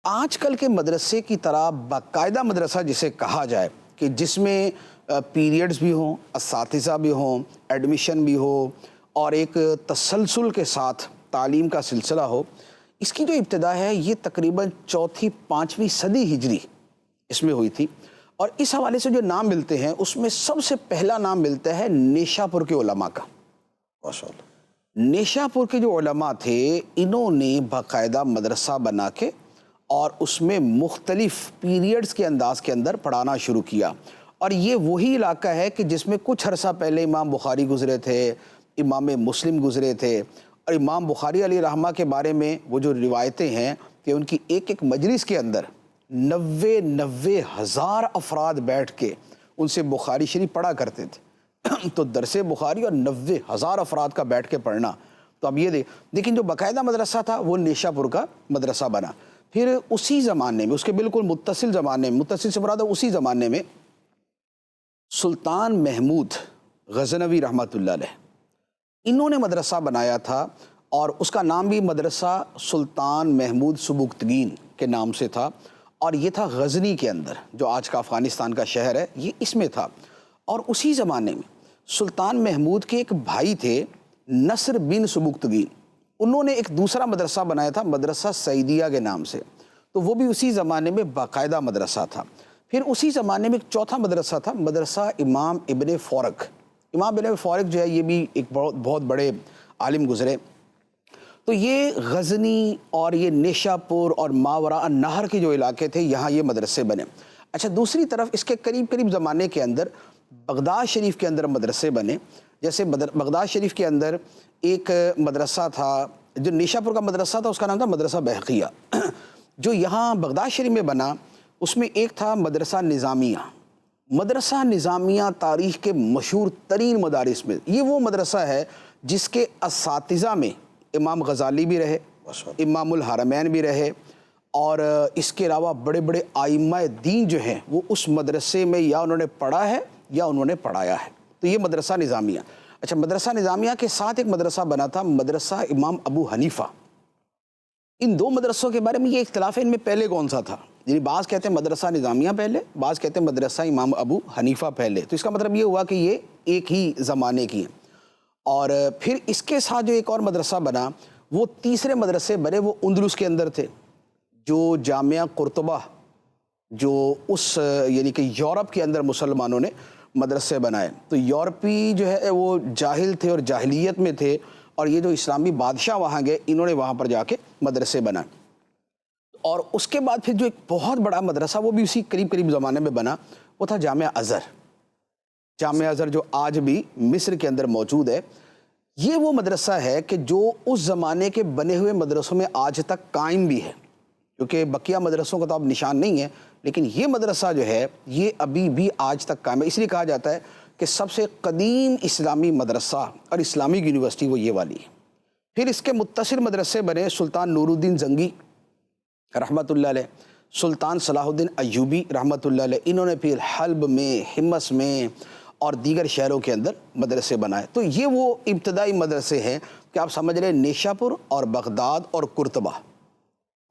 آج کل کے مدرسے کی طرح باقاعدہ مدرسہ جسے کہا جائے کہ جس میں پیریڈز بھی ہوں، اساتذہ بھی ہوں، ایڈمیشن بھی ہو اور ایک تسلسل کے ساتھ تعلیم کا سلسلہ ہو، اس کی جو ابتدا ہے یہ تقریباً چوتھی پانچویں صدی ہجری اس میں ہوئی تھی۔ اور اس حوالے سے جو نام ملتے ہیں اس میں سب سے پہلا نام ملتا ہے نیشاپور کے علماء کا۔ ماشاءاللہ۔ نیشاپور کے جو علماء تھے انہوں نے باقاعدہ مدرسہ بنا کے اور اس میں مختلف پیریڈز کے انداز کے اندر پڑھانا شروع کیا۔ اور یہ وہی علاقہ ہے کہ جس میں کچھ عرصہ پہلے امام بخاری گزرے تھے، امام مسلم گزرے تھے، اور امام بخاری علیہ رحمہ کے بارے میں وہ جو روایتیں ہیں کہ ان کی ایک ایک مجلس کے اندر 90 ہزار افراد بیٹھ کے ان سے بخاری شریف پڑھا کرتے تھے۔ تو درس بخاری اور 90 ہزار افراد کا بیٹھ کے پڑھنا، تو اب یہ لیکن جو باقاعدہ مدرسہ تھا وہ نیشاپور کا مدرسہ بنا۔ پھر اسی زمانے میں، اس کے بالکل متصل زمانے میں، متصل سے مراد اسی زمانے میں سلطان محمود غزنوی رحمۃ اللہ علیہ انہوں نے مدرسہ بنایا تھا، اور اس کا نام بھی مدرسہ سلطان محمود سبکتگین کے نام سے تھا، اور یہ تھا غزنی کے اندر جو آج کا افغانستان کا شہر ہے، یہ اس میں تھا۔ اور اسی زمانے میں سلطان محمود کے ایک بھائی تھے نصر بن سبکتگین، انہوں نے ایک دوسرا مدرسہ بنایا تھا مدرسہ سعیدیہ کے نام سے، تو وہ بھی اسی زمانے میں باقاعدہ مدرسہ تھا۔ پھر اسی زمانے میں ایک چوتھا مدرسہ تھا، مدرسہ امام ابن فورک۔ امام ابن فورک جو ہے یہ بھی ایک بہت بڑے عالم گزرے۔ تو یہ غزنی اور یہ نیشاپور اور ماوراء النہر کے جو علاقے تھے یہاں یہ مدرسے بنے۔ اچھا، دوسری طرف اس کے قریب زمانے کے اندر بغداد شریف کے اندر مدرسے بنے۔ جیسے بغداد شریف کے اندر ایک مدرسہ تھا، جو نیشاپور کا مدرسہ تھا اس کا نام تھا مدرسہ بہقیہ۔ جو یہاں بغداد شریف میں بنا اس میں ایک تھا مدرسہ نظامیہ۔ مدرسہ نظامیہ تاریخ کے مشہور ترین مدارس میں یہ وہ مدرسہ ہے جس کے اساتذہ میں امام غزالی بھی رہے، امام الحرمین بھی رہے، اور اس کے علاوہ بڑے بڑے ائمہ دین جو ہیں وہ اس مدرسے میں یا انہوں نے پڑھا ہے یا انہوں نے پڑھایا ہے۔ تو یہ مدرسہ نظامیہ۔ اچھا، مدرسہ نظامیہ کے ساتھ ایک مدرسہ بنا تھا مدرسہ امام ابو حنیفہ۔ ان دو مدرسوں کے بارے میں یہ اختلاف ہے ان میں پہلے کون سا تھا، یعنی بعض کہتے ہیں مدرسہ نظامیہ پہلے، بعض کہتے ہیں مدرسہ امام ابو حنیفہ پہلے۔ تو اس کا مطلب یہ ہوا کہ یہ ایک ہی زمانے کی ہیں۔ اور پھر اس کے ساتھ جو ایک اور مدرسہ بنا، وہ تیسرے مدرسے بنے، وہ اندلس کے اندر تھے، جو جامعہ قرطبہ، جو اس یعنی کہ یورپ کے اندر مسلمانوں نے مدرسے بنائے۔ تو یورپی جو ہے وہ جاہل تھے اور جاہلیت میں تھے، اور یہ جو اسلامی بادشاہ وہاں گئے انہوں نے وہاں پر جا کے مدرسے بنائے۔ اور اس کے بعد پھر جو ایک بہت بڑا مدرسہ وہ بھی اسی قریب زمانے میں بنا، وہ تھا جامعہ ازہر۔ جامعہ ازہر جو آج بھی مصر کے اندر موجود ہے، یہ وہ مدرسہ ہے کہ جو اس زمانے کے بنے ہوئے مدرسوں میں آج تک قائم بھی ہے، کیونکہ بقیہ مدرسوں کا تو اب نشان نہیں ہے، لیکن یہ مدرسہ جو ہے یہ ابھی بھی آج تک قائم ہے۔ اس لیے کہا جاتا ہے کہ سب سے قدیم اسلامی مدرسہ اور اسلامک یونیورسٹی وہ یہ والی ہے۔ پھر اس کے متصل مدرسے بنے سلطان نور الدین زنگی رحمۃ اللہ علیہ، سلطان صلاح الدین ایوبی رحمۃ اللہ علیہ، انہوں نے پھر حلب میں، حمص میں اور دیگر شہروں کے اندر مدرسے بنائے۔ تو یہ وہ ابتدائی مدرسے ہیں کہ آپ سمجھ رہے نیشاپور اور بغداد اور قرطبہ،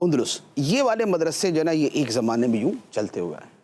اندلس، یہ والے مدرسے جو ہے نا یہ ایک زمانے میں یوں چلتے ہوئے ہیں۔